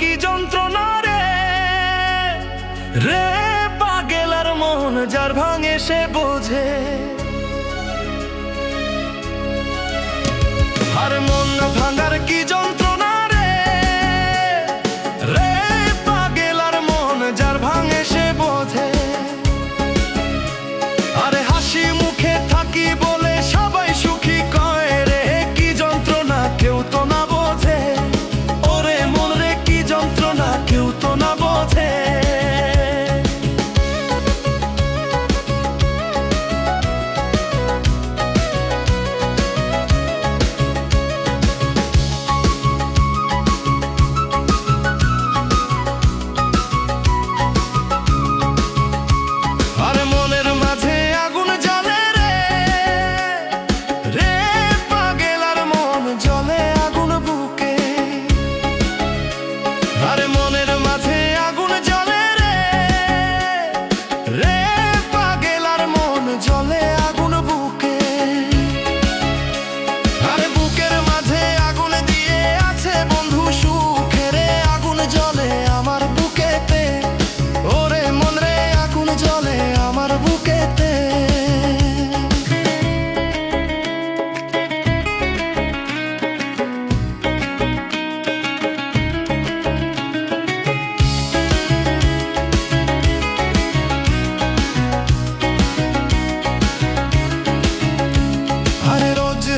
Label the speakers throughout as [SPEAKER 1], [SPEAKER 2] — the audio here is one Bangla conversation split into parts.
[SPEAKER 1] কি যন্ত্রণা রে, রে পাগেলার মন যার ভাঙে সে বোঝে। আর মন ভাঙার কি যন্ত্রণা রে, রে পাগেলার মন যার ভাঙে সে বোঝে। আরে হাসি মুখে থাকি বলে সবাই সুখী কয় রে, কি যন্ত্রণা কেউ তো না বোঝে। ওরে মন রে কি যন্ত্রণা কেউ তো না বোঝে।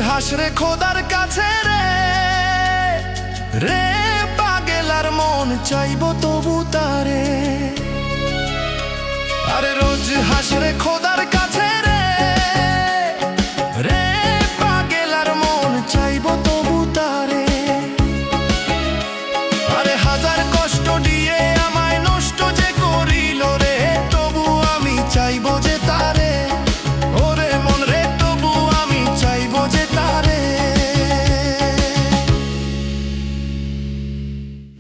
[SPEAKER 1] হাসরে খোদার কাছে রে, রে পাগেলার মন চাইব তবু তারে। আরে রোজ হাসরে খোদা